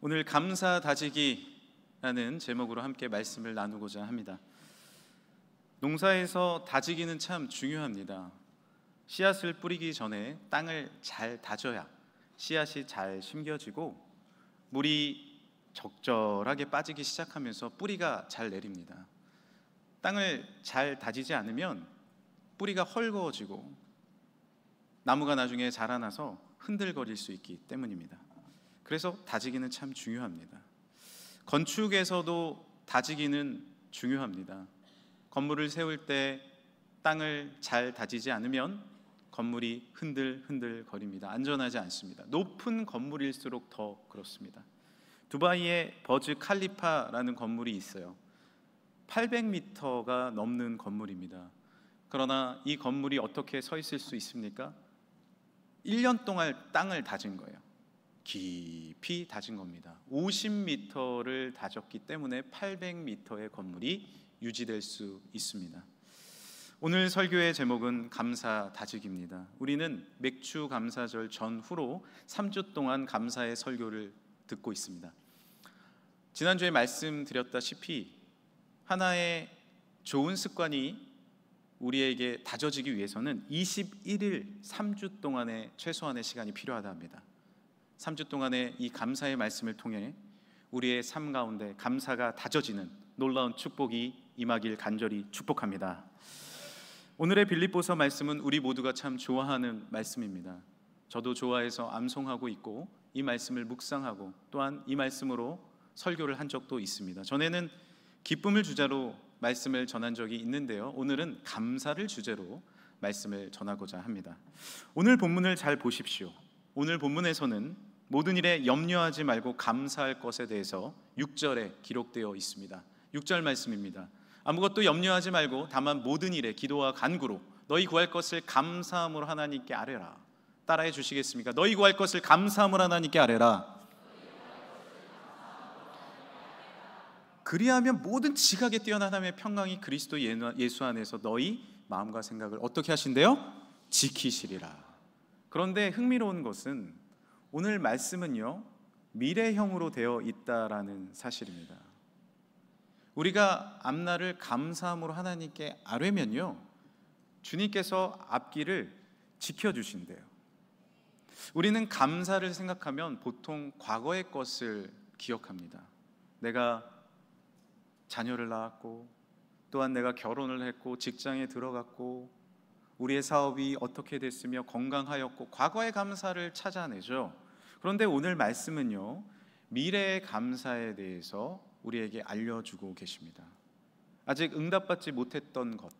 오늘 감사 다지기라는 제목으로 함께 말씀을 나누고자 합니다. 농사에서 다지기는 참 중요합니다. 씨앗을 뿌리기 전에 땅을 잘 다져야 씨앗이 잘 심겨지고 물이 적절하게 빠지기 시작하면서 뿌리가 잘 내립니다. 땅을 잘 다지지 않으면 뿌리가 헐거워지고 나무가 나중에 자라나서 흔들거릴 수 있기 때문입니다. 그래서 다지기는 참 중요합니다. 건축에서도 다지기는 중요합니다. 건물을 세울 때 땅을 잘 다지지 않으면 건물이 흔들흔들 거립니다. 안전하지 않습니다. 높은 건물일수록 더 그렇습니다. 두바이에 버즈 칼리파라는 건물이 있어요. 800m가 넘는 건물입니다. 그러나 이 건물이 어떻게 서 있을 수 있습니까? 1년 동안 땅을 다진 거예요. 깊이 다진 겁니다. 50m를 다졌기 때문에 800m의 건물이 유지될 수 있습니다. 오늘 설교의 제목은 감사 다지기입니다. 우리는 맥주 감사절 전후로 3주 동안 감사의 설교를 듣고 있습니다. 지난주에 말씀드렸다시피 하나의 좋은 습관이 우리에게 다져지기 위해서는 21일 3주 동안의 최소한의 시간이 필요하다 합니다. 3주 동안의 이 감사의 말씀을 통해 우리의 삶 가운데 감사가 다져지는 놀라운 축복이 임하길 간절히 축복합니다. 오늘의 빌립보서 말씀은 우리 모두가 참 좋아하는 말씀입니다. 저도 좋아해서 암송하고 있고 이 말씀을 묵상하고 또한 이 말씀으로 설교를 한 적도 있습니다. 전에는 기쁨을 주제로 말씀을 전한 적이 있는데요, 오늘은 감사를 주제로 말씀을 전하고자 합니다. 오늘 본문을 잘 보십시오. 오늘 본문에서는 모든 일에 염려하지 말고 감사할 것에 대해서 6절에 기록되어 있습니다. 6절 말씀입니다. 아무것도 염려하지 말고 다만 모든 일에 기도와 간구로 너희 구할 것을 감사함으로 하나님께 아뢰라. 따라해 주시겠습니까? 너희 구할 것을 감사함으로 하나님께 아뢰라. 그리하면 모든 지각에 뛰어난 하나님의 평강이 그리스도 예수 안에서 너희 마음과 생각을 어떻게 하신대요? 지키시리라. 그런데 흥미로운 것은 오늘 말씀은요, 미래형으로 되어 있다라는 사실입니다. 우리가 앞날을 감사함으로 하나님께 아뢰면요, 주님께서 앞길을 지켜주신대요. 우리는 감사를 생각하면 보통 과거의 것을 기억합니다. 내가 자녀를 낳았고, 또한 내가 결혼을 했고, 직장에 들어갔고, 우리의 사업이 어떻게 됐으며 건강하였고, 과거의 감사를 찾아내죠. 그런데 오늘 말씀은요, 미래의 감사에 대해서 우리에게 알려주고 계십니다. 아직 응답받지 못했던 것,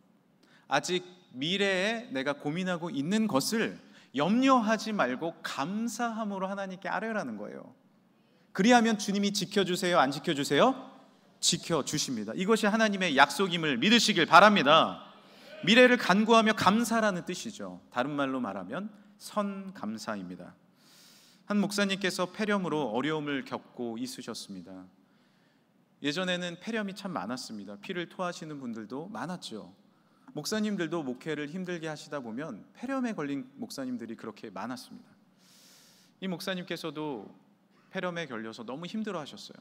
아직 미래에 내가 고민하고 있는 것을 염려하지 말고 감사함으로 하나님께 아뢰라는 거예요. 그리하면 주님이 지켜주세요, 안 지켜주세요? 지켜주십니다. 이것이 하나님의 약속임을 믿으시길 바랍니다. 미래를 간구하며 감사라는 뜻이죠. 다른 말로 말하면 선감사입니다. 한 목사님께서 폐렴으로 어려움을 겪고 있으셨습니다. 예전에는 폐렴이 참 많았습니다. 피를 토하시는 분들도 많았죠. 목사님들도 목회를 힘들게 하시다 보면 폐렴에 걸린 목사님들이 그렇게 많았습니다. 이 목사님께서도 폐렴에 걸려서 너무 힘들어 하셨어요.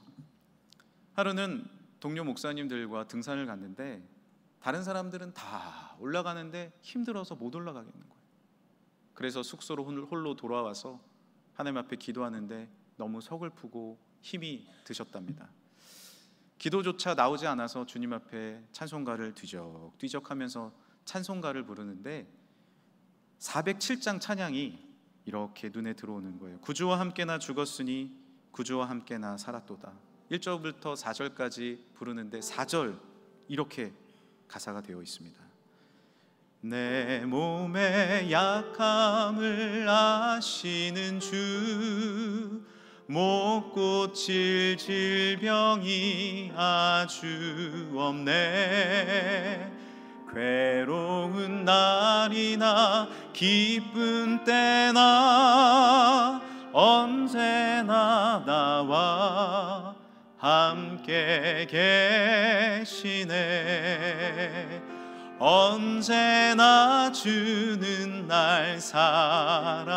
하루는 동료 목사님들과 등산을 갔는데 다른 사람들은 다 올라가는데 힘들어서 못 올라가겠는 거예요. 그래서 숙소로 홀로 돌아와서 하나님 앞에 기도하는데 너무 서글프고 힘이 드셨답니다. 기도조차 나오지 않아서 주님 앞에 찬송가를 뒤적뒤적 하면서 찬송가를 부르는데 407장 찬양이 이렇게 눈에 들어오는 거예요. 구주와 함께 나 죽었으니 구주와 함께 나 살았도다. 1절부터 4절까지 부르는데 4절 이렇게 가사가 되어 있습니다. 내 몸의 약함을 아시는 주, 못 고칠 질병이 아주 없네. 괴로운 날이나 기쁜 때나 언제나 나와 함께 계시네. 언제나 주는 날 사랑하사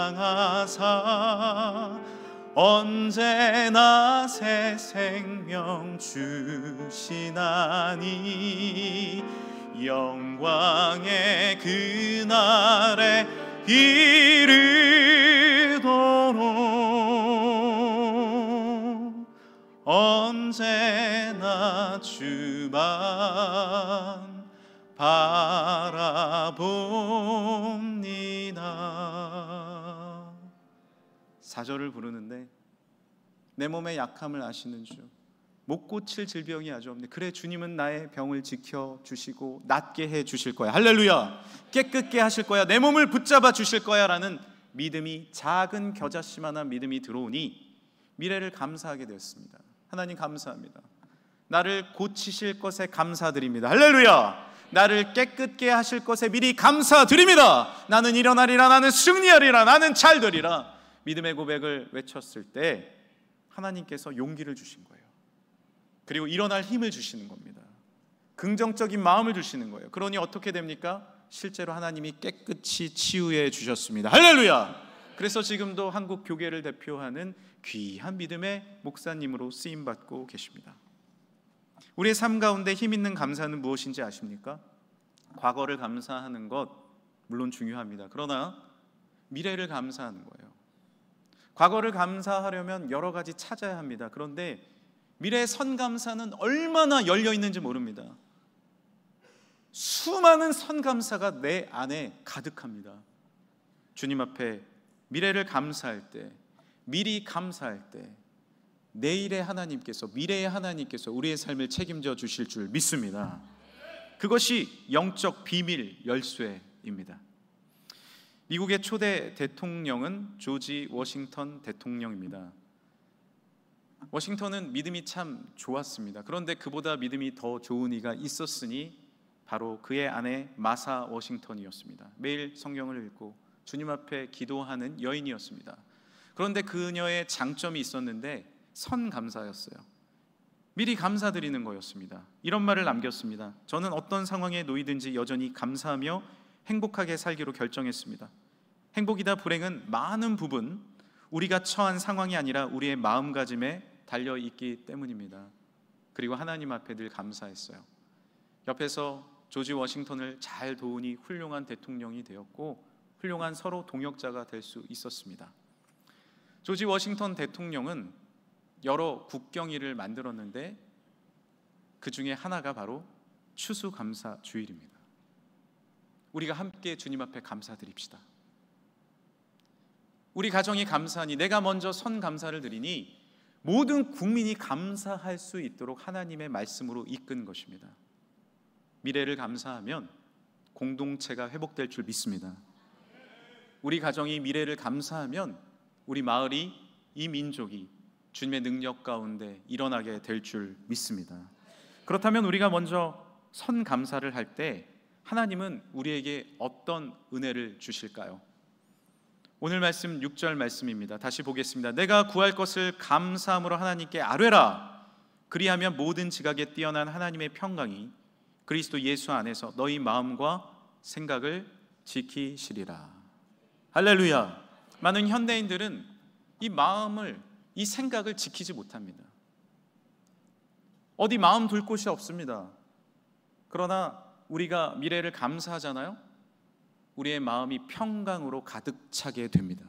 언제나 새 생명 주시나니 영광의 그날에 이르도록 언제나 주만 바라봅니다. 4절을 부르는데 내 몸의 약함을 아시는 주, 못 고칠 질병이 아주 없네. 그래, 주님은 나의 병을 지켜주시고 낫게 해주실 거야. 할렐루야. 깨끗게 하실 거야. 내 몸을 붙잡아 주실 거야 라는 믿음이, 작은 겨자씨만한 믿음이 들어오니 미래를 감사하게 되었습니다. 하나님 감사합니다. 나를 고치실 것에 감사드립니다. 할렐루야. 나를 깨끗게 하실 것에 미리 감사드립니다. 나는 일어나리라, 나는 승리하리라, 나는 잘 되리라. 믿음의 고백을 외쳤을 때 하나님께서 용기를 주신 거예요. 그리고 일어날 힘을 주시는 겁니다. 긍정적인 마음을 주시는 거예요. 그러니 어떻게 됩니까? 실제로 하나님이 깨끗이 치유해 주셨습니다. 할렐루야. 그래서 지금도 한국 교계를 대표하는 귀한 믿음의 목사님으로 쓰임받고 계십니다. 우리의 삶 가운데 힘 있는 감사는 무엇인지 아십니까? 과거를 감사하는 것 물론 중요합니다. 그러나 미래를 감사하는 거예요. 과거를 감사하려면 여러 가지 찾아야 합니다. 그런데 미래의 선감사는 얼마나 열려 있는지 모릅니다. 수많은 선감사가 내 안에 가득합니다. 주님 앞에 미래를 감사할 때, 미리 감사할 때 내일의 하나님께서, 미래의 하나님께서 우리의 삶을 책임져 주실 줄 믿습니다. 그것이 영적 비밀 열쇠입니다. 미국의 초대 대통령은 조지 워싱턴 대통령입니다. 워싱턴은 믿음이 참 좋았습니다. 그런데 그보다 믿음이 더 좋은 이가 있었으니 바로 그의 아내 마사 워싱턴이었습니다. 매일 성경을 읽고 주님 앞에 기도하는 여인이었습니다. 그런데 그녀의 장점이 있었는데 선감사였어요. 미리 감사드리는 거였습니다. 이런 말을 남겼습니다. 저는 어떤 상황에 놓이든지 여전히 감사하며 행복하게 살기로 결정했습니다. 행복이다 불행은 많은 부분 우리가 처한 상황이 아니라 우리의 마음가짐에 달려있기 때문입니다. 그리고 하나님 앞에 늘 감사했어요. 옆에서 조지 워싱턴을 잘 도우니 훌륭한 대통령이 되었고 훌륭한 서로 동역자가 될 수 있었습니다. 조지 워싱턴 대통령은 여러 국경일을 만들었는데 그 중에 하나가 바로 추수감사주일입니다. 우리가 함께 주님 앞에 감사드립시다. 우리 가정이 감사하니, 내가 먼저 선감사를 드리니 모든 국민이 감사할 수 있도록 하나님의 말씀으로 이끈 것입니다. 미래를 감사하면 공동체가 회복될 줄 믿습니다. 우리 가정이 미래를 감사하면 우리 마을이, 이 민족이 주님의 능력 가운데 일어나게 될 줄 믿습니다. 그렇다면 우리가 먼저 선감사를 할 때 하나님은 우리에게 어떤 은혜를 주실까요? 오늘 말씀 6절 말씀입니다. 다시 보겠습니다. 내가 구할 것을 감사함으로 하나님께 아뢰라. 그리하면 모든 지각에 뛰어난 하나님의 평강이 그리스도 예수 안에서 너희 마음과 생각을 지키시리라. 할렐루야. 많은 현대인들은 이 마음을, 이 생각을 지키지 못합니다. 어디 마음 둘 곳이 없습니다. 그러나 우리가 미래를 감사하잖아요. 우리의 마음이 평강으로 가득 차게 됩니다.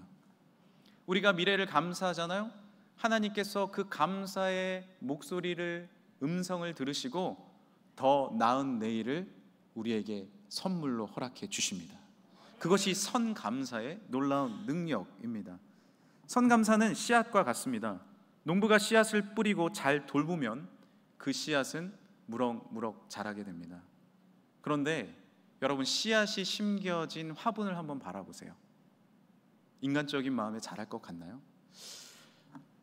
우리가 미래를 감사하잖아요. 하나님께서 그 감사의 목소리를, 음성을 들으시고 더 나은 내일을 우리에게 선물로 허락해 주십니다. 그것이 선감사의 놀라운 능력입니다. 선감사는 씨앗과 같습니다. 농부가 씨앗을 뿌리고 잘 돌보면 그 씨앗은 무럭무럭 자라게 됩니다. 그런데 여러분, 씨앗이 심겨진 화분을 한번 바라보세요. 인간적인 마음에 자랄 것 같나요?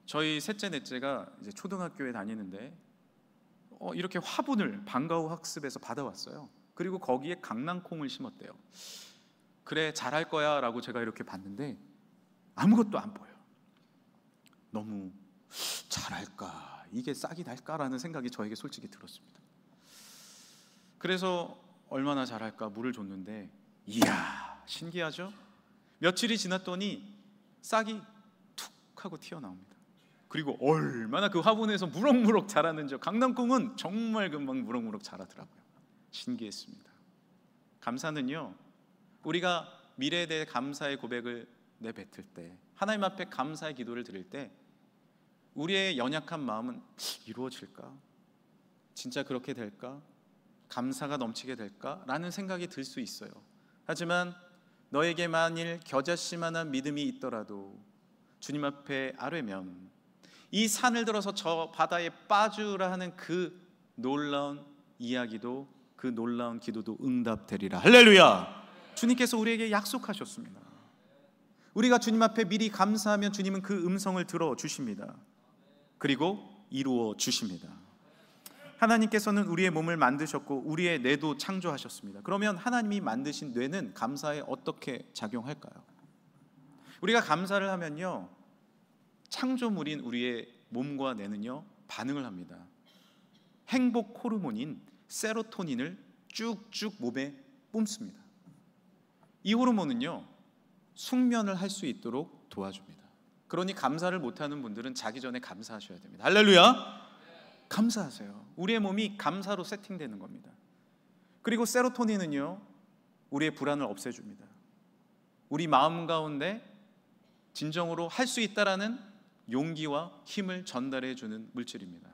저희 셋째 넷째가 이제 초등학교에 다니는데 이렇게 화분을 방과후 학습에서 받아왔어요. 그리고 거기에 강낭콩을 심었대요. 그래, 잘할 거야 라고 제가 이렇게 봤는데 아무것도 안 보여요. 너무 잘할까, 이게 싹이 날까라는 생각이 저에게 솔직히 들었습니다. 그래서 얼마나 잘할까 물을 줬는데, 이야, 신기하죠? 며칠이 지났더니 싹이 툭 하고 튀어나옵니다. 그리고 얼마나 그 화분에서 무럭무럭 자라는지, 강낭콩은 정말 금방 무럭무럭 자라더라고요. 신기했습니다. 감사는요, 우리가 미래에 대해 감사의 고백을 내뱉을 때, 하나님 앞에 감사의 기도를 드릴 때 우리의 연약한 마음은 이루어질까? 진짜 그렇게 될까? 감사가 넘치게 될까? 라는 생각이 들 수 있어요. 하지만 너에게 만일 겨자씨만한 믿음이 있더라도 주님 앞에 아뢰면 이 산을 들어서 저 바다에 빠주라 하는 그 놀라운 이야기도, 그 놀라운 기도도 응답되리라. 할렐루야. 주님께서 우리에게 약속하셨습니다. 우리가 주님 앞에 미리 감사하면 주님은 그 음성을 들어주십니다. 그리고 이루어 주십니다. 하나님께서는 우리의 몸을 만드셨고 우리의 뇌도 창조하셨습니다. 그러면 하나님이 만드신 뇌는 감사에 어떻게 작용할까요? 우리가 감사를 하면요, 창조물인 우리의 몸과 뇌는요 반응을 합니다. 행복 호르몬인 세로토닌을 쭉쭉 몸에 뿜습니다. 이 호르몬은요 숙면을 할 수 있도록 도와줍니다. 그러니 감사를 못하는 분들은 자기 전에 감사하셔야 됩니다. 할렐루야. 감사하세요. 우리의 몸이 감사로 세팅되는 겁니다. 그리고 세로토닌은요 우리의 불안을 없애줍니다. 우리 마음 가운데 진정으로 할 수 있다라는 용기와 힘을 전달해 주는 물질입니다.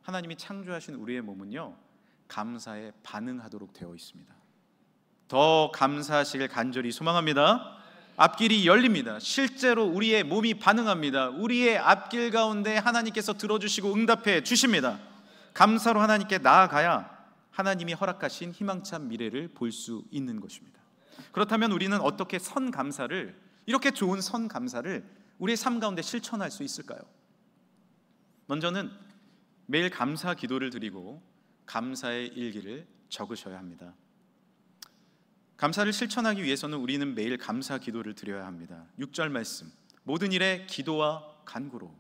하나님이 창조하신 우리의 몸은요 감사에 반응하도록 되어 있습니다. 더 감사하시길 간절히 소망합니다. 앞길이 열립니다. 실제로 우리의 몸이 반응합니다. 우리의 앞길 가운데 하나님께서 들어주시고 응답해 주십니다. 감사로 하나님께 나아가야 하나님이 허락하신 희망찬 미래를 볼 수 있는 것입니다. 그렇다면 우리는 어떻게 선감사를, 이렇게 좋은 선감사를 우리의 삶 가운데 실천할 수 있을까요? 먼저는 매일 감사 기도를 드리고 감사의 일기를 적으셔야 합니다. 감사를 실천하기 위해서는 우리는 매일 감사 기도를 드려야 합니다. 6절 말씀, 모든 일에 기도와 간구로,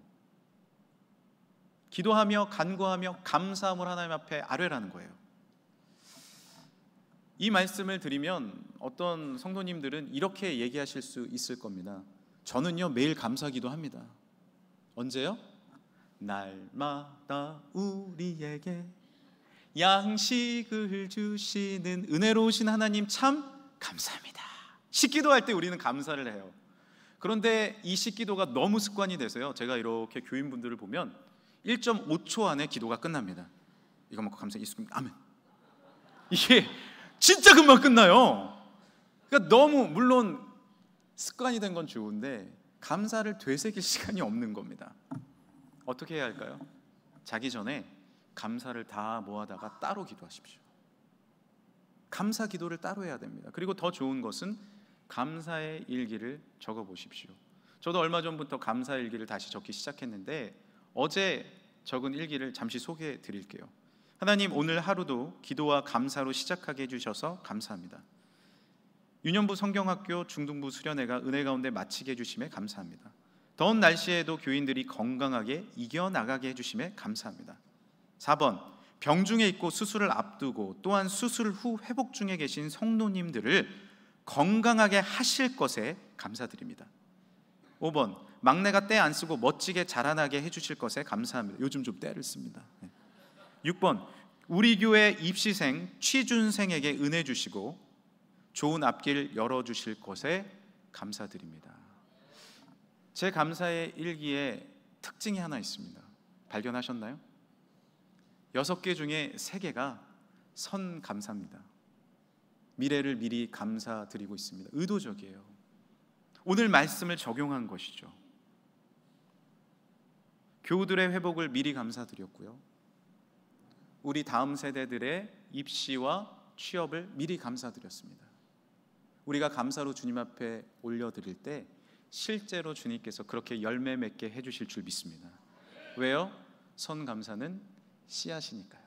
기도하며 간구하며 감사함을 하나님 앞에 아뢰라는 거예요. 이 말씀을 드리면 어떤 성도님들은 이렇게 얘기하실 수 있을 겁니다. 저는요 매일 감사 기도합니다. 언제요? 날마다 우리에게 양식을 주시는 은혜로우신 하나님 참 감사합니다. 식기도할 때 우리는 감사를 해요. 그런데 이 식기도가 너무 습관이 돼서요, 제가 이렇게 교인분들을 보면 1.5초 안에 기도가 끝납니다. 이거 먹고 감사 예수님 아멘. 이게 진짜 금방 끝나요. 그러니까 너무, 물론 습관이 된 건 좋은데 감사를 되새길 시간이 없는 겁니다. 어떻게 해야 할까요? 자기 전에 감사를 다 모아다가 따로 기도하십시오. 감사 기도를 따로 해야 됩니다. 그리고 더 좋은 것은 감사의 일기를 적어 보십시오. 저도 얼마 전부터 감사 일기를 다시 적기 시작했는데 어제 적은 일기를 잠시 소개해 드릴게요. 하나님, 오늘 하루도 기도와 감사로 시작하게 해주셔서 감사합니다. 유년부 성경학교 중등부 수련회가 은혜 가운데 마치게 해주심에 감사합니다. 더운 날씨에도 교인들이 건강하게 이겨나가게 해주심에 감사합니다. 4번, 병중에 있고 수술을 앞두고 또한 수술 후 회복 중에 계신 성도님들을 건강하게 하실 것에 감사드립니다. 5번, 막내가 때 안 쓰고 멋지게 자라나게 해주실 것에 감사합니다. 요즘 좀 때를 씁니다. 6번, 우리 교회 입시생 취준생에게 은혜 주시고 좋은 앞길 열어주실 것에 감사드립니다. 제 감사의 일기에 특징이 하나 있습니다. 발견하셨나요? 6개 중에 3개가 선감사입니다. 미래를 미리 감사드리고 있습니다. 의도적이에요. 오늘 말씀을 적용한 것이죠. 교우들의 회복을 미리 감사드렸고요, 우리 다음 세대들의 입시와 취업을 미리 감사드렸습니다. 우리가 감사로 주님 앞에 올려드릴 때 실제로 주님께서 그렇게 열매 맺게 해주실 줄 믿습니다. 왜요? 선감사는 씨앗이니까요.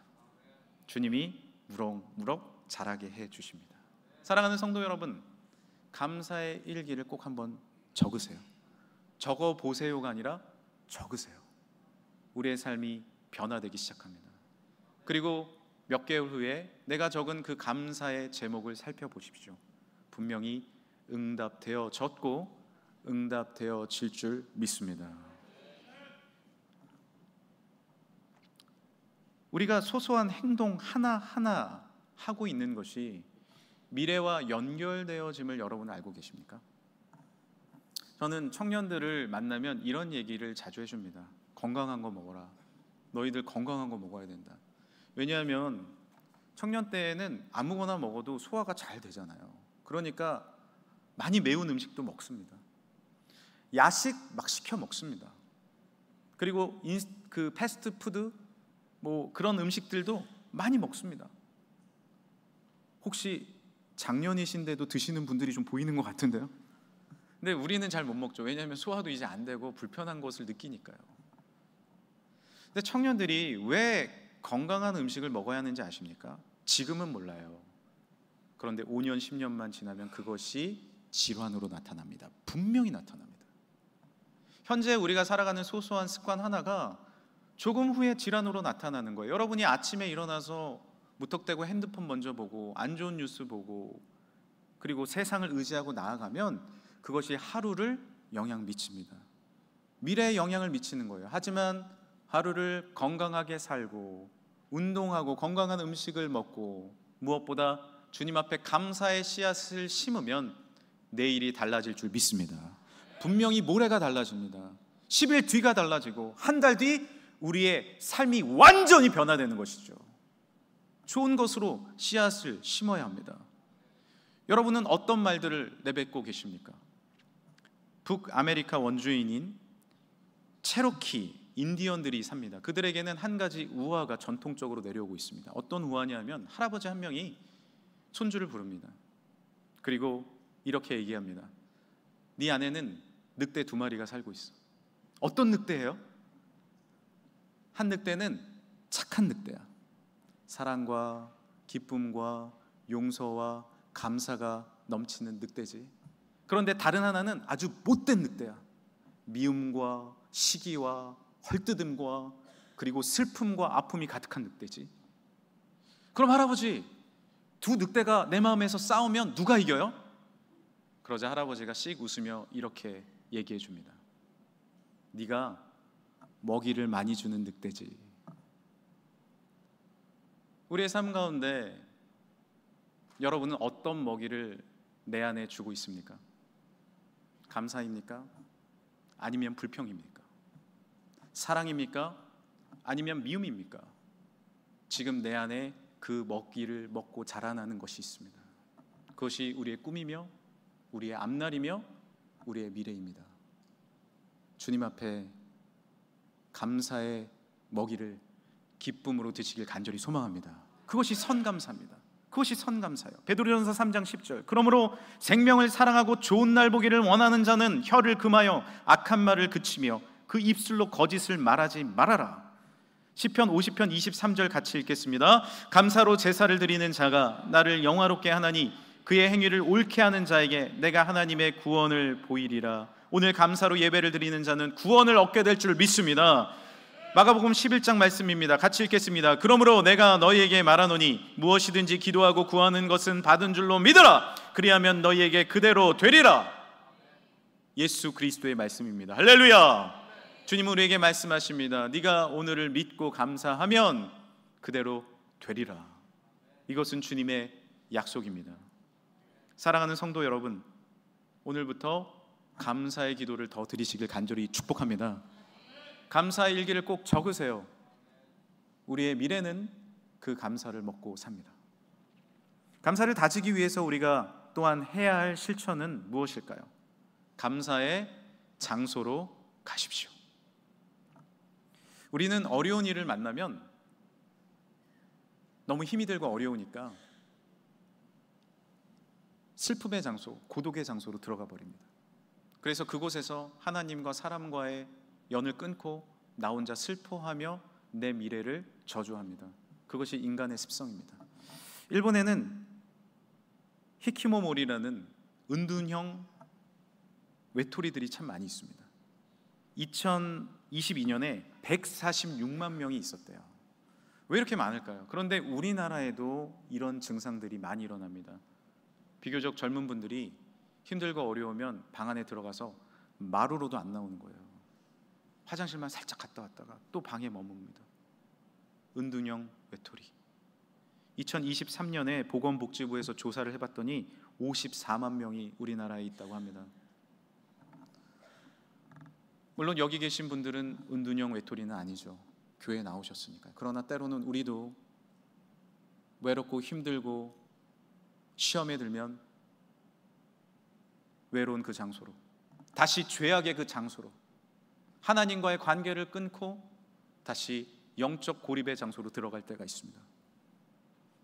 주님이 무럭무럭 자라게 해주십니다. 사랑하는 성도 여러분, 감사의 일기를 꼭 한번 적으세요. 적어보세요가 아니라 적으세요. 우리의 삶이 변화되기 시작합니다. 그리고 몇 개월 후에 내가 적은 그 감사의 제목을 살펴보십시오. 분명히 응답되어졌고 응답되어질 줄 믿습니다. 우리가 소소한 행동 하나하나 하고 있는 것이 미래와 연결되어짐을 여러분 알고 계십니까? 저는 청년들을 만나면 이런 얘기를 자주 해줍니다. 건강한 거 먹어라. 너희들 건강한 거 먹어야 된다. 왜냐하면 청년 때에는 아무거나 먹어도 소화가 잘 되잖아요. 그러니까 많이 매운 음식도 먹습니다. 야식 막 시켜 먹습니다. 그리고 그 패스트푸드 뭐 그런 음식들도 많이 먹습니다. 혹시 장년이신데도 드시는 분들이 좀 보이는 것 같은데요? 근데 우리는 잘 못 먹죠. 왜냐하면 소화도 이제 안 되고 불편한 것을 느끼니까요. 근데 청년들이 왜 건강한 음식을 먹어야 하는지 아십니까? 지금은 몰라요. 그런데 5년, 10년만 지나면 그것이 질환으로 나타납니다. 분명히 나타납니다. 현재 우리가 살아가는 소소한 습관 하나가 조금 후에 질환으로 나타나는 거예요. 여러분이 아침에 일어나서 무턱대고 핸드폰 먼저 보고 안 좋은 뉴스 보고 그리고 세상을 의지하고 나아가면 그것이 하루를 영향 미칩니다. 미래에 영향을 미치는 거예요. 하지만 하루를 건강하게 살고 운동하고 건강한 음식을 먹고 무엇보다 주님 앞에 감사의 씨앗을 심으면 내일이 달라질 줄 믿습니다. 분명히 모레가 달라집니다. 10일 뒤가 달라지고 한 달 뒤 우리의 삶이 완전히 변화되는 것이죠. 좋은 것으로 씨앗을 심어야 합니다. 여러분은 어떤 말들을 내뱉고 계십니까? 북아메리카 원주민인 체로키 인디언들이 삽니다. 그들에게는 한 가지 우화가 전통적으로 내려오고 있습니다. 어떤 우화냐면 할아버지 한 명이 손주를 부릅니다. 그리고 이렇게 얘기합니다. 네 안에는 늑대 2마리가 살고 있어. 어떤 늑대예요? 한 늑대는 착한 늑대야. 사랑과 기쁨과 용서와 감사가 넘치는 늑대지. 그런데 다른 하나는 아주 못된 늑대야. 미움과 시기와 헐뜯음과 그리고 슬픔과 아픔이 가득한 늑대지. 그럼 할아버지, 두 늑대가 내 마음에서 싸우면 누가 이겨요? 그러자 할아버지가 씩 웃으며 이렇게 얘기해 줍니다. 네가 먹이를 많이 주는 늑대지. 우리의 삶 가운데 여러분은 어떤 먹이를 내 안에 주고 있습니까? 감사입니까? 아니면 불평입니까? 사랑입니까? 아니면 미움입니까? 지금 내 안에 그 먹이를 먹고 자라나는 것이 있습니다. 그것이 우리의 꿈이며 우리의 앞날이며 우리의 미래입니다. 주님 앞에 감사의 먹이를 기쁨으로 드시길 간절히 소망합니다. 그것이 선감사입니다. 그것이 선감사예요. 베드로전서 3장 10절. 그러므로 생명을 사랑하고 좋은 날 보기를 원하는 자는 혀를 금하여 악한 말을 그치며 그 입술로 거짓을 말하지 말아라. 시편 50편 23절 같이 읽겠습니다. 감사로 제사를 드리는 자가 나를 영화롭게 하나니 그의 행위를 옳게 하는 자에게 내가 하나님의 구원을 보이리라. 오늘 감사로 예배를 드리는 자는 구원을 얻게 될 줄 믿습니다. 마가복음 11장 말씀입니다. 같이 읽겠습니다. 그러므로 내가 너희에게 말하노니 무엇이든지 기도하고 구하는 것은 받은 줄로 믿으라. 그리하면 너희에게 그대로 되리라. 예수 그리스도의 말씀입니다. 할렐루야. 주님은 우리에게 말씀하십니다. 네가 오늘을 믿고 감사하면 그대로 되리라. 이것은 주님의 약속입니다. 사랑하는 성도 여러분, 오늘부터 감사의 기도를 더 드리시길 간절히 축복합니다. 감사의 일기를 꼭 적으세요. 우리의 미래는 그 감사를 먹고 삽니다. 감사를 다지기 위해서 우리가 또한 해야 할 실천은 무엇일까요? 감사의 장소로 가십시오. 우리는 어려운 일을 만나면 너무 힘이 들고 어려우니까 슬픔의 장소, 고독의 장소로 들어가 버립니다. 그래서 그곳에서 하나님과 사람과의 연을 끊고 나 혼자 슬퍼하며 내 미래를 저주합니다. 그것이 인간의 습성입니다. 일본에는 히키모모리라는 은둔형 외톨이들이 참 많이 있습니다. 2022년에 146만 명이 있었대요. 왜 이렇게 많을까요? 그런데 우리나라에도 이런 증상들이 많이 일어납니다. 비교적 젊은 분들이 힘들고 어려우면 방 안에 들어가서 마루로도 안 나오는 거예요. 화장실만 살짝 갔다 왔다가 또 방에 머뭅니다. 은둔형 외톨이. 2023년에 보건복지부에서 조사를 해봤더니 54만 명이 우리나라에 있다고 합니다. 물론 여기 계신 분들은 은둔형 외톨이는 아니죠. 교회에 나오셨으니까. 그러나 때로는 우리도 외롭고 힘들고 시험에 들면 외로운 그 장소로, 다시 죄악의 그 장소로, 하나님과의 관계를 끊고 다시 영적 고립의 장소로 들어갈 때가 있습니다.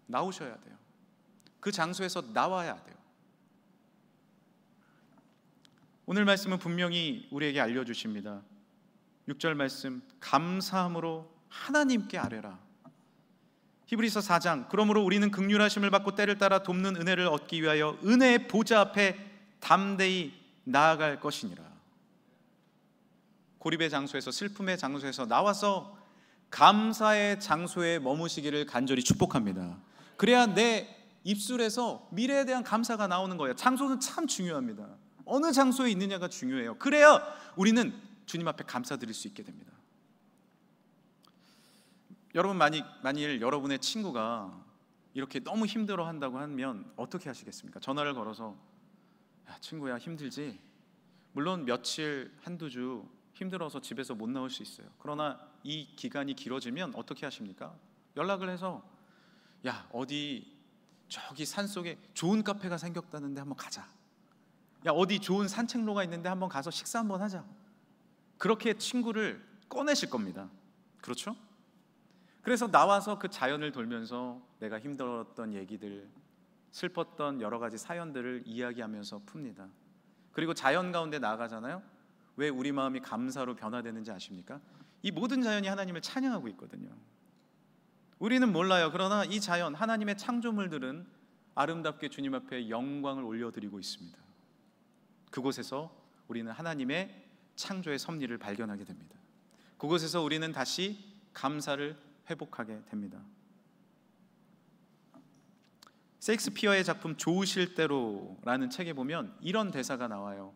나오셔야 돼요. 그 장소에서 나와야 돼요. 오늘 말씀은 분명히 우리에게 알려주십니다. 6절 말씀, 감사함으로 하나님께 아뢰라. 히브리서 4장, 그러므로 우리는 긍휼하심을 받고 때를 따라 돕는 은혜를 얻기 위하여 은혜의 보좌 앞에 담대히 나아갈 것이니라. 고립의 장소에서, 슬픔의 장소에서 나와서 감사의 장소에 머무시기를 간절히 축복합니다. 그래야 내 입술에서 미래에 대한 감사가 나오는 거예요. 장소는 참 중요합니다. 어느 장소에 있느냐가 중요해요. 그래야 우리는 주님 앞에 감사드릴 수 있게 됩니다. 여러분, 만일 여러분의 친구가 이렇게 너무 힘들어 한다고 하면 어떻게 하시겠습니까? 전화를 걸어서, 야, 친구야, 힘들지? 물론 며칠, 한두 주 힘들어서 집에서 못 나올 수 있어요. 그러나 이 기간이 길어지면 어떻게 하십니까? 연락을 해서, 야, 어디 저기 산속에 좋은 카페가 생겼다는데 한번 가자. 야, 어디 좋은 산책로가 있는데 한번 가서 식사 한번 하자. 그렇게 친구를 꺼내실 겁니다. 그렇죠? 그래서 나와서 그 자연을 돌면서 내가 힘들었던 얘기들, 슬펐던 여러 가지 사연들을 이야기하면서 풉니다. 그리고 자연 가운데 나아가잖아요. 왜 우리 마음이 감사로 변화되는지 아십니까? 이 모든 자연이 하나님을 찬양하고 있거든요. 우리는 몰라요. 그러나 이 자연, 하나님의 창조물들은 아름답게 주님 앞에 영광을 올려드리고 있습니다. 그곳에서 우리는 하나님의 창조의 섭리를 발견하게 됩니다. 그곳에서 우리는 다시 감사를 회복하게 됩니다. 셰익스피어의 작품 좋으실 대로라는 책에 보면 이런 대사가 나와요.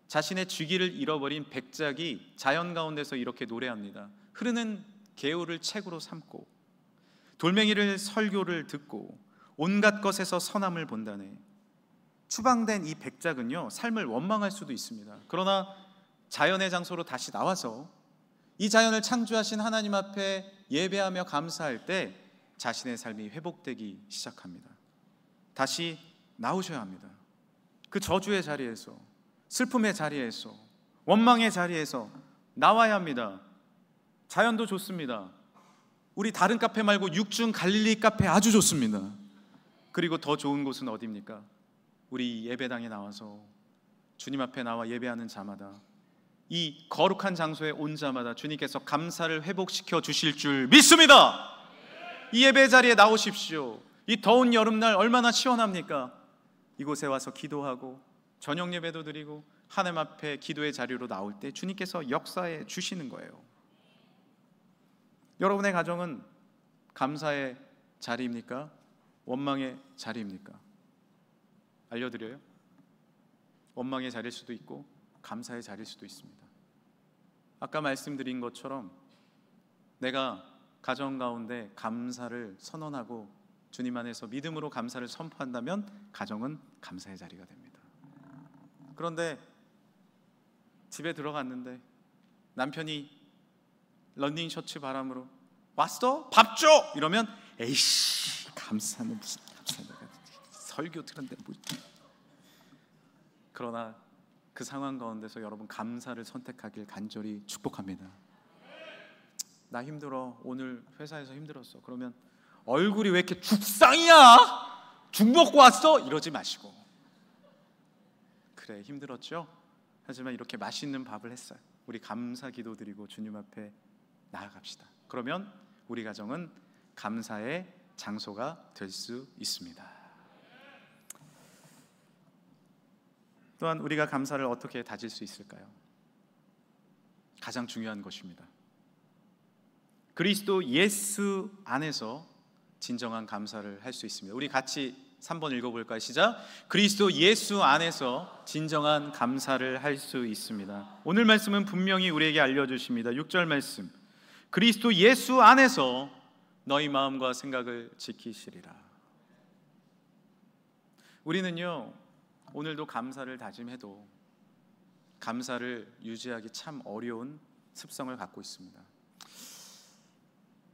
자신의 쥐기를 잃어버린 백작이 자연 가운데서 이렇게 노래합니다. 흐르는 개울을 책으로 삼고 돌멩이를 설교를 듣고 온갖 것에서 선함을 본다네. 추방된 이 백작은요, 삶을 원망할 수도 있습니다. 그러나 자연의 장소로 다시 나와서 이 자연을 창조하신 하나님 앞에 예배하며 감사할 때 자신의 삶이 회복되기 시작합니다. 다시 나오셔야 합니다. 그 저주의 자리에서, 슬픔의 자리에서, 원망의 자리에서 나와야 합니다. 자연도 좋습니다. 우리 다른 카페 말고 육중 갈릴리 카페 아주 좋습니다. 그리고 더 좋은 곳은 어디입니까? 우리 예배당에 나와서 주님 앞에 나와 예배하는 자마다, 이 거룩한 장소에 온 자마다 주님께서 감사를 회복시켜 주실 줄 믿습니다. 이 예배 자리에 나오십시오. 이 더운 여름날 얼마나 시원합니까? 이곳에 와서 기도하고 저녁 예배도 드리고 하나님 앞에 기도의 자리로 나올 때 주님께서 역사해 주시는 거예요. 여러분의 가정은 감사의 자리입니까? 원망의 자리입니까? 알려드려요. 원망의 자리일 수도 있고 감사의 자리일 수도 있습니다. 아까 말씀드린 것처럼 내가 가정 가운데 감사를 선언하고 주님 안에서 믿음으로 감사를 선포한다면 가정은 감사의 자리가 됩니다. 그런데 집에 들어갔는데 남편이 런닝 셔츠 바람으로 왔어? 밥 줘! 이러면 에이씨, 감사는 무슨 감사는 설교 들었는데 뭐. 그러나 그 상황 가운데서 여러분 감사를 선택하길 간절히 축복합니다. 나 힘들어, 오늘 회사에서 힘들었어. 그러면 얼굴이 왜 이렇게 죽상이야? 죽 먹고 왔어? 이러지 마시고, 그래 힘들었죠? 하지만 이렇게 맛있는 밥을 했어요. 우리 감사 기도 드리고 주님 앞에 나아갑시다. 그러면 우리 가정은 감사의 장소가 될 수 있습니다. 또한 우리가 감사를 어떻게 다질 수 있을까요? 가장 중요한 것입니다. 그리스도 예수 안에서 진정한 감사를 할 수 있습니다. 우리 같이 3번 읽어볼까요? 시작. 그리스도 예수 안에서 진정한 감사를 할 수 있습니다. 오늘 말씀은 분명히 우리에게 알려주십니다. 6절 말씀, 그리스도 예수 안에서 너희 마음과 생각을 지키시리라. 우리는요, 오늘도 감사를 다짐해도 감사를 유지하기 참 어려운 습성을 갖고 있습니다.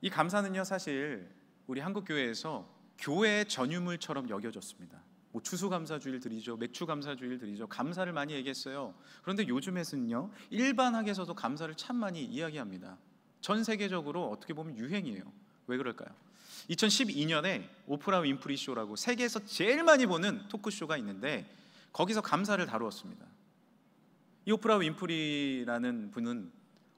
이 감사는요, 사실 우리 한국교회에서 교회의 전유물처럼 여겨졌습니다. 뭐 추수감사주일 드리죠, 맥주감사주일 드리죠, 감사를 많이 얘기했어요. 그런데 요즘에는요, 일반학에서도 감사를 참 많이 이야기합니다. 전 세계적으로 어떻게 보면 유행이에요. 왜 그럴까요? 2012년에 오프라 윈프리 쇼라고 세계에서 제일 많이 보는 토크쇼가 있는데 거기서 감사를 다루었습니다. 이 오프라 윈프리라는 분은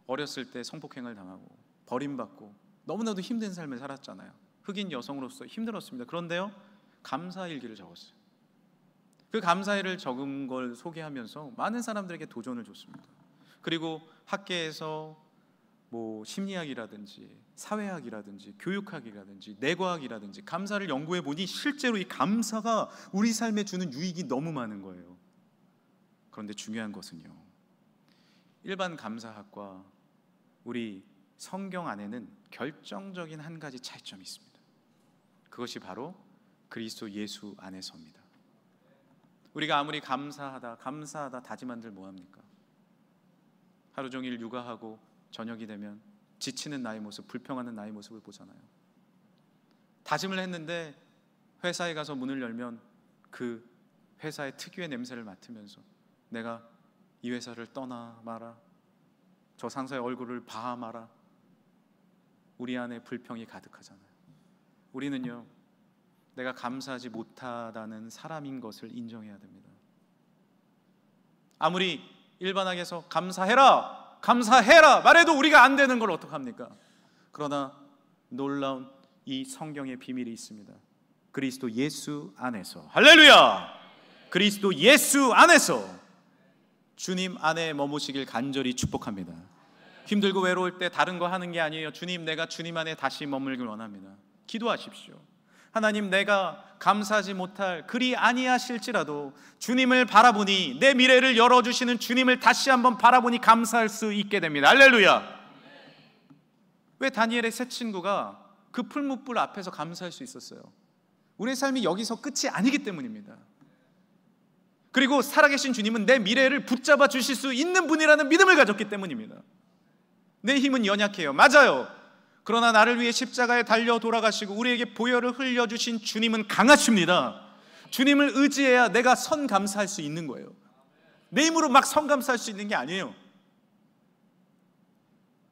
어렸을 때 성폭행을 당하고 버림받고 너무나도 힘든 삶을 살았잖아요. 흑인 여성으로서 힘들었습니다. 그런데요, 감사일기를 적었어요. 그 감사일을 적은 걸 소개하면서 많은 사람들에게 도전을 줬습니다. 그리고 학계에서 뭐 심리학이라든지 사회학이라든지 교육학이라든지 내과학이라든지 감사를 연구해 보니 실제로 이 감사가 우리 삶에 주는 유익이 너무 많은 거예요. 그런데 중요한 것은요, 일반 감사학과 우리 성경 안에는 결정적인 한 가지 차이점이 있습니다. 그것이 바로 그리스도 예수 안에서입니다. 우리가 아무리 감사하다 다짐한들 뭐합니까? 하루 종일 육아하고 저녁이 되면 지치는 나의 모습, 불평하는 나의 모습을 보잖아요. 다짐을 했는데 회사에 가서 문을 열면 그 회사의 특유의 냄새를 맡으면서 내가 이 회사를 떠나 마라, 저 상사의 얼굴을 봐 마라, 우리 안에 불평이 가득하잖아요. 우리는요, 내가 감사하지 못하다는 사람인 것을 인정해야 됩니다. 아무리 일반학에서 감사해라 말해도 우리가 안 되는 걸 어떡합니까? 그러나 놀라운 이 성경의 비밀이 있습니다. 그리스도 예수 안에서, 할렐루야! 그리스도 예수 안에서 주님 안에 머무시길 간절히 축복합니다. 힘들고 외로울 때 다른 거 하는 게 아니에요. 주님, 내가 주님 안에 다시 머물길 원합니다. 기도하십시오. 하나님, 내가 감사하지 못할 그리 아니하실지라도 주님을 바라보니, 내 미래를 열어주시는 주님을 다시 한번 바라보니 감사할 수 있게 됩니다. 할렐루야. 왜 다니엘의 세 친구가 그 풀무불 앞에서 감사할 수 있었어요? 우리의 삶이 여기서 끝이 아니기 때문입니다. 그리고 살아계신 주님은 내 미래를 붙잡아 주실 수 있는 분이라는 믿음을 가졌기 때문입니다. 내 힘은 연약해요. 맞아요. 그러나 나를 위해 십자가에 달려 돌아가시고 우리에게 보혈을 흘려주신 주님은 강하십니다. 주님을 의지해야 내가 선감사할 수 있는 거예요. 내 힘으로 막 선감사할 수 있는 게 아니에요.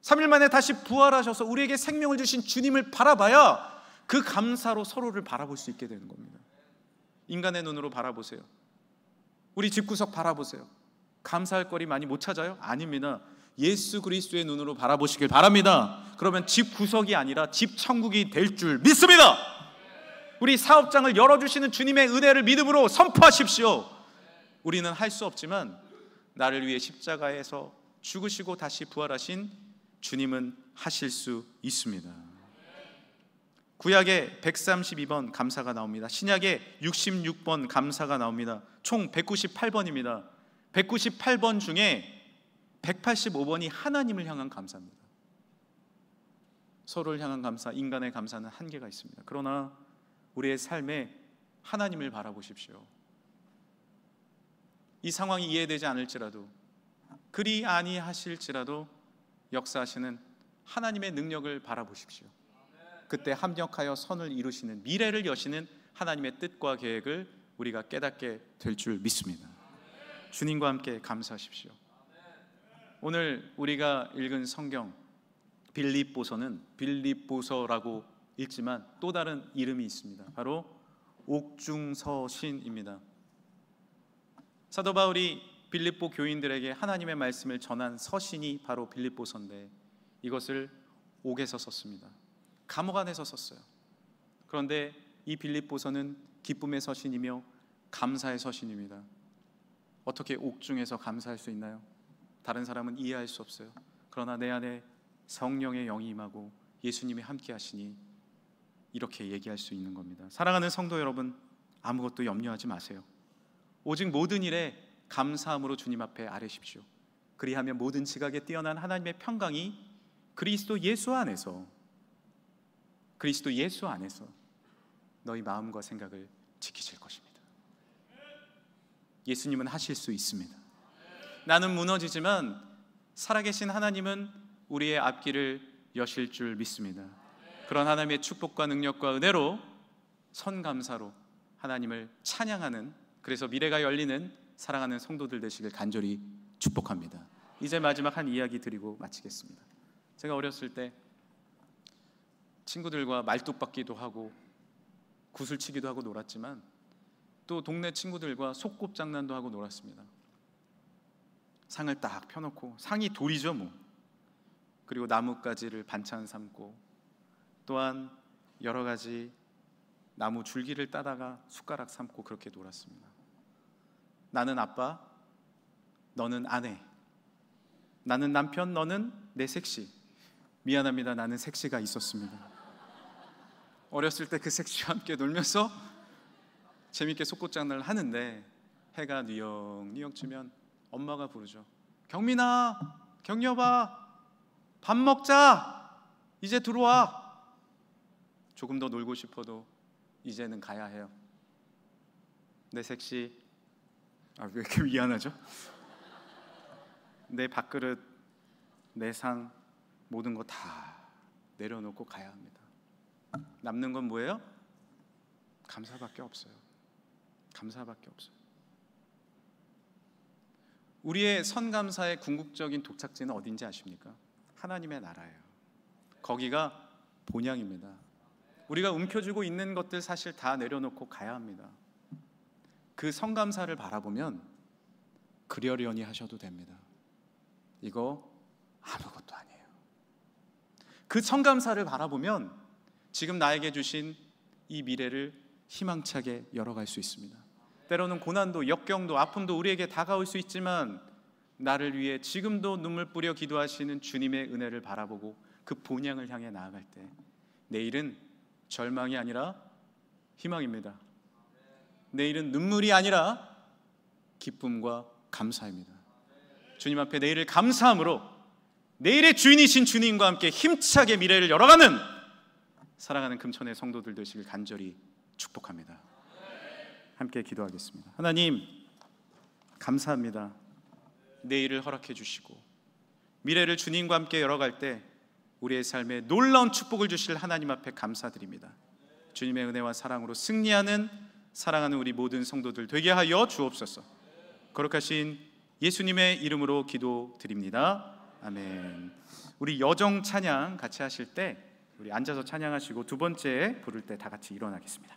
3일 만에 다시 부활하셔서 우리에게 생명을 주신 주님을 바라봐야 그 감사로 서로를 바라볼 수 있게 되는 겁니다. 인간의 눈으로 바라보세요. 우리 집구석 바라보세요. 감사할 거리 많이 못 찾아요? 아닙니다. 예수 그리스도의 눈으로 바라보시길 바랍니다. 그러면 집 구석이 아니라 집 천국이 될 줄 믿습니다. 우리 사업장을 열어주시는 주님의 은혜를 믿음으로 선포하십시오. 우리는 할 수 없지만 나를 위해 십자가에서 죽으시고 다시 부활하신 주님은 하실 수 있습니다. 구약에 132번 감사가 나옵니다. 신약에 66번 감사가 나옵니다. 총 198번입니다. 198번 중에 185번이 하나님을 향한 감사입니다. 서로를 향한 감사, 인간의 감사는 한계가 있습니다. 그러나 우리의 삶에 하나님을 바라보십시오. 이 상황이 이해되지 않을지라도, 그리 아니하실지라도 역사하시는 하나님의 능력을 바라보십시오. 그때 합력하여 선을 이루시는, 미래를 여시는 하나님의 뜻과 계획을 우리가 깨닫게 될 줄 믿습니다. 주님과 함께 감사하십시오. 오늘 우리가 읽은 성경 빌립보서는 빌립보서라고 읽지만 또 다른 이름이 있습니다. 바로 옥중서신입니다. 사도 바울이 빌립보 교인들에게 하나님의 말씀을 전한 서신이 바로 빌립보서인데 이것을 옥에서 썼습니다. 감옥 안에서 썼어요. 그런데 이 빌립보서는 기쁨의 서신이며 감사의 서신입니다. 어떻게 옥중에서 감사할 수 있나요? 다른 사람은 이해할 수 없어요. 그러나 내 안에 성령의 영이 임하고 예수님이 함께 하시니 이렇게 얘기할 수 있는 겁니다. 사랑하는 성도 여러분, 아무것도 염려하지 마세요. 오직 모든 일에 감사함으로 주님 앞에 아뢰십시오. 그리하면 모든 지각에 뛰어난 하나님의 평강이 그리스도 예수 안에서 그리스도 예수 안에서 너희 마음과 생각을 지키실 것입니다. 예수님은 하실 수 있습니다. 나는 무너지지만 살아계신 하나님은 우리의 앞길을 여실 줄 믿습니다. 그런 하나님의 축복과 능력과 은혜로 선감사로 하나님을 찬양하는, 그래서 미래가 열리는 사랑하는 성도들 되시길 간절히 축복합니다. 이제 마지막 한 이야기 드리고 마치겠습니다. 제가 어렸을 때 친구들과 말뚝박기도 하고 구슬치기도 하고 놀았지만 또 동네 친구들과 소꿉장난도 하고 놀았습니다. 상을 딱 펴놓고, 상이 돌이죠 뭐. 그리고 나뭇가지를 반찬 삼고, 또한 여러 가지 나무 줄기를 따다가 숟가락 삼고 그렇게 놀았습니다. 나는 아빠, 너는 아내, 나는 남편, 너는 내 색시. 미안합니다, 나는 색시가 있었습니다. 어렸을 때 그 색시와 함께 놀면서 재밌게 속꽃장난을 하는데 해가 뉘영뉘영 치면 엄마가 부르죠. 경민아, 경여봐, 밥 먹자, 이제 들어와. 조금 더 놀고 싶어도 이제는 가야 해요. 내 색시, 왜 이렇게 미안하죠? 내 밥그릇, 내 상, 모든 거 다 내려놓고 가야 합니다. 남는 건 뭐예요? 감사밖에 없어요. 감사밖에 없어요. 우리의 선감사의 궁극적인 도착지는 어딘지 아십니까? 하나님의 나라예요. 거기가 본향입니다. 우리가 움켜쥐고 있는 것들 사실 다 내려놓고 가야 합니다. 그 선감사를 바라보면 그러려니 하셔도 됩니다. 이거 아무것도 아니에요. 그 선감사를 바라보면 지금 나에게 주신 이 미래를 희망차게 열어갈 수 있습니다. 때로는 고난도, 역경도, 아픔도 우리에게 다가올 수 있지만 나를 위해 지금도 눈물 뿌려 기도하시는 주님의 은혜를 바라보고 그 본향을 향해 나아갈 때 내일은 절망이 아니라 희망입니다. 내일은 눈물이 아니라 기쁨과 감사입니다. 주님 앞에 내일을 감사함으로 내일의 주인이신 주님과 함께 힘차게 미래를 열어가는 사랑하는 금천의 성도들 되시길 간절히 축복합니다. 함께 기도하겠습니다. 하나님, 감사합니다. 내일을 허락해 주시고 미래를 주님과 함께 열어갈 때 우리의 삶에 놀라운 축복을 주실 하나님 앞에 감사드립니다. 주님의 은혜와 사랑으로 승리하는 사랑하는 우리 모든 성도들 되게 하여 주옵소서. 거룩하신 예수님의 이름으로 기도드립니다. 아멘. 우리 여정 찬양 같이 하실 때 우리 앉아서 찬양하시고 두 번째 부를 때 다 같이 일어나겠습니다.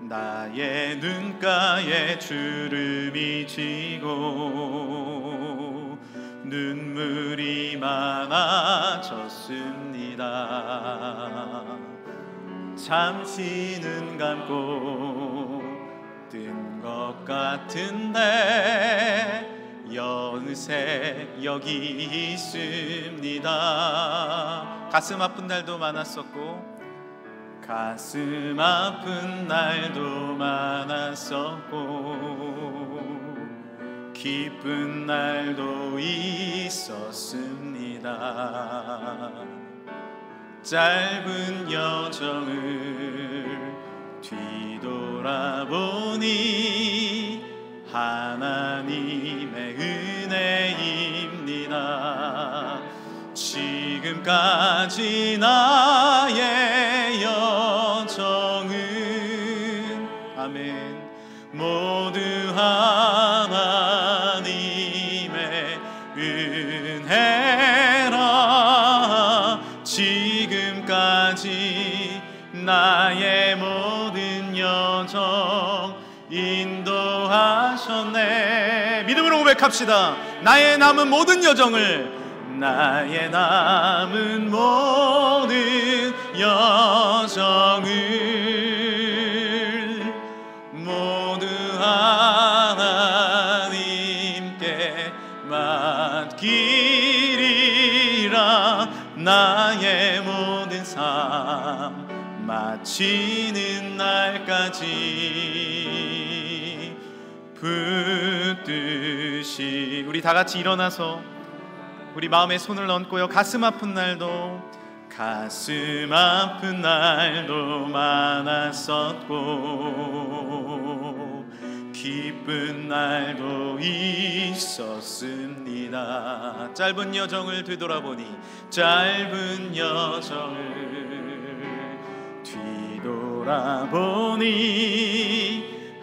나의 눈가에 주름이 지고 눈물이 많아졌습니다. 잠시 눈 감고 뜬 것 같은데 연세 여기 있습니다. 가슴 아픈 날도 많았었고 가슴 아픈 날도 많았었고 기쁜 날도 있었습니다. 짧은 여정을 뒤돌아보니 하나님의 은혜입니다. 지금까지 나의 여정은 아멘 모두 하나님의 은혜라. 지금까지 나의 모든 여정 인도하셨네. 믿음으로 고백합시다. 나의 남은 모든 여정을 나의 남은 모든 여정을 모두 하나님께 맡기리라. 나의 모든 삶 마치는 날까지 붙듯이. 우리 다 같이 일어나서 우리 마음에 손을 얹고요. 가슴 아픈 날도 많았었고 기쁜 날도 있었습니다. 짧은 여정을 뒤돌아보니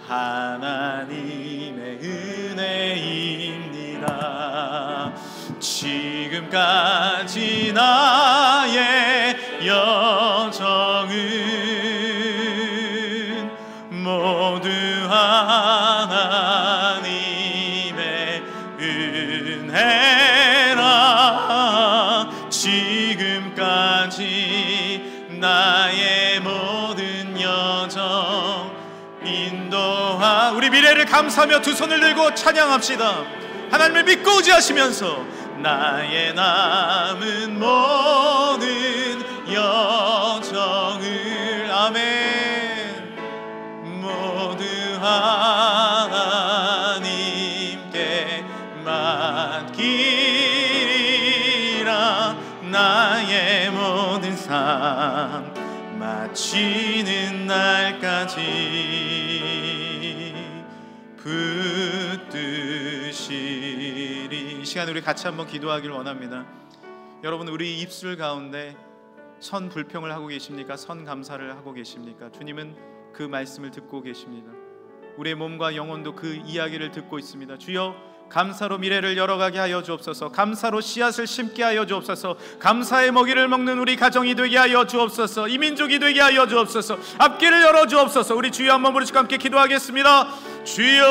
하나님의 은혜입니다. 지금까지 나의 여정은 모두 하나님의 은혜라. 지금까지 나의 모든 여정 인도하. 우리 미래를 감사하며 두 손을 들고 찬양합시다. 하나님을 믿고 의지하시면서 나의 남은 모든 여정을 아멘 모두 하나님께 맡기리라. 나의 모든 삶 마치는 날까지 붙드시리. 이 시간 우리 같이 한번 기도하길 원합니다. 여러분, 우리 입술 가운데 선 불평을 하고 계십니까? 선 감사를 하고 계십니까? 주님은 그 말씀을 듣고 계십니다. 우리의 몸과 영혼도 그 이야기를 듣고 있습니다. 주여, 감사로 미래를 열어가게 하여 주옵소서. 감사로 씨앗을 심게 하여 주옵소서. 감사의 먹이를 먹는 우리 가정이 되게 하여 주옵소서. 이 민족이 되게 하여 주옵소서. 앞길을 열어 주옵소서. 우리 주여 한번 부르시고 함께 기도하겠습니다. 주여,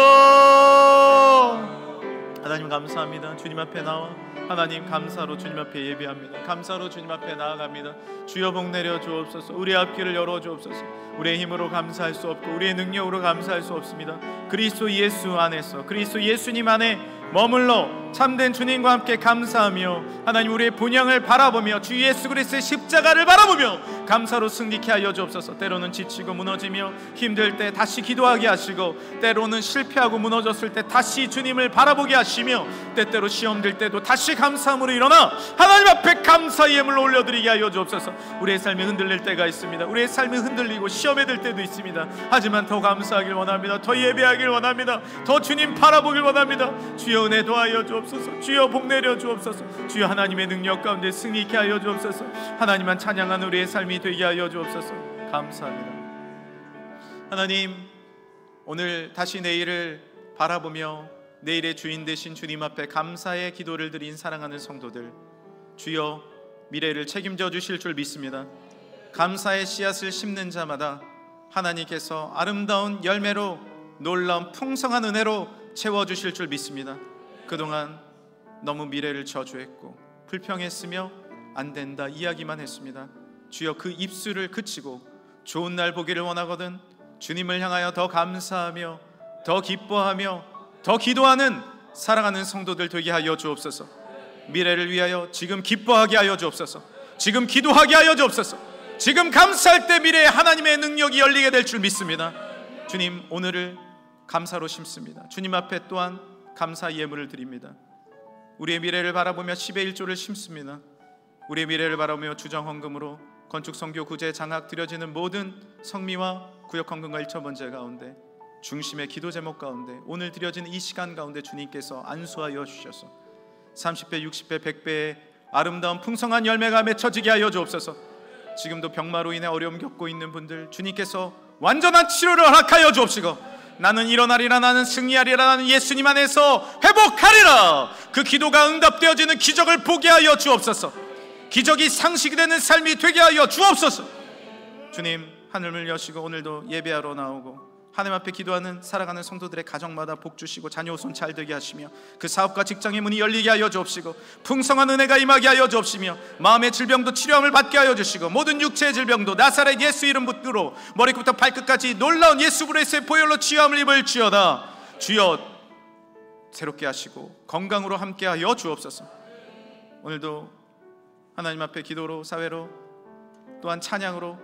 하나님 감사합니다. 주님 앞에 나와 하나님 감사로 주님 앞에 예배합니다. 감사로 주님 앞에 나아갑니다. 주여, 복 내려 주옵소서. 우리 앞길을 열어 주옵소서. 우리의 힘으로 감사할 수 없고 우리의 능력으로 감사할 수 없습니다. 그리스도 예수 안에서, 그리스도 예수님 안에 머물러 참된 주님과 함께 감사하며 하나님 우리의 본향을 바라보며 주 예수 그리스도의 십자가를 바라보며 감사로 승리케 하여 주옵소서. 때로는 지치고 무너지며 힘들 때 다시 기도하게 하시고, 때로는 실패하고 무너졌을 때 다시 주님을 바라보게 하시며, 때때로 시험될 때도 다시 감사함으로 일어나 하나님 앞에 감사의 예물로 올려드리게 하여 주옵소서. 우리의 삶이 흔들릴 때가 있습니다. 우리의 삶이 흔들리고 시험에 들 때도 있습니다. 하지만 더 감사하길 원합니다. 더 예배하길 원합니다. 더 주님 바라보길 원합니다. 주여, 은혜 더하여 주옵소서. 주여, 복 내려 주옵소서. 주여, 하나님의 능력 가운데 승리케 하여 주옵소서. 하나님만 찬양하는 우리의 삶이 되게 하여 주옵소서. 감사합니다. 하나님, 오늘 다시 내일을 바라보며 내일의 주인 되신 주님 앞에 감사의 기도를 드린 사랑하는 성도들, 주여 미래를 책임져 주실 줄 믿습니다. 감사의 씨앗을 심는 자마다 하나님께서 아름다운 열매로, 놀라운 풍성한 은혜로 채워주실 줄 믿습니다. 그동안 너무 미래를 저주했고 불평했으며 안 된다 이야기만 했습니다. 주여, 그 입술을 그치고 좋은 날 보기를 원하거든 주님을 향하여 더 감사하며 더 기뻐하며 더 기도하는 사랑하는 성도들 되게 하여 주옵소서. 미래를 위하여 지금 기뻐하게 하여 주옵소서. 지금 기도하게 하여 주옵소서. 지금 감사할 때 미래에 하나님의 능력이 열리게 될 줄 믿습니다. 주님, 오늘을 감사로 심습니다. 주님 앞에 또한 감사 예물을 드립니다. 우리의 미래를 바라보며 10의 1조를 심습니다. 우리의 미래를 바라보며 주정헌금으로 건축, 선교, 구제, 장학 드려지는 모든 성미와 구역 헌금과 일처번제 가운데, 중심의 기도 제목 가운데, 오늘 드려진 이 시간 가운데 주님께서 안수하여 주셔서 30배, 60배, 100배의 아름다운 풍성한 열매가 맺혀지게 하여 주옵소서. 지금도 병마로 인해 어려움 겪고 있는 분들, 주님께서 완전한 치료를 허락하여 주옵시고, 나는 일어나리라, 나는 승리하리라, 나는 예수님 안에서 회복하리라, 그 기도가 응답되어지는 기적을 보게 하여 주옵소서. 기적이 상식이 되는 삶이 되게 하여 주옵소서. 주님, 하늘을 여시고 오늘도 예배하러 나오고 하나님 앞에 기도하는 살아가는 성도들의 가정마다 복 주시고 자녀 손 잘 되게 하시며, 그 사업과 직장의 문이 열리게 하여 주옵시고, 풍성한 은혜가 임하게 하여 주옵시며, 마음의 질병도 치료함을 받게 하여 주시고, 모든 육체의 질병도 나사렛 예수 이름 붙들어 머리부터 발끝까지 놀라운 예수 그리스도의 보혈로 치유함을 입을지어다. 주여, 새롭게 하시고 건강으로 함께 하여 주옵소서. 오늘도 하나님 앞에 기도로, 사회로, 또한 찬양으로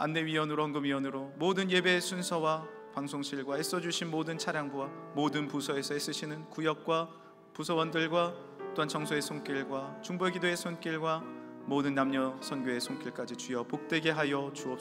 안내위원으로 헌금위원으로 모든 예배의 순서와 방송실과 애써주신 모든 차량부와 모든 부서에서 애쓰시는 구역과 부서원들과 또한 청소의 손길과 중보의 기도의 손길과 모든 남녀 선교의 손길까지 주여 복되게 하여 주옵소서.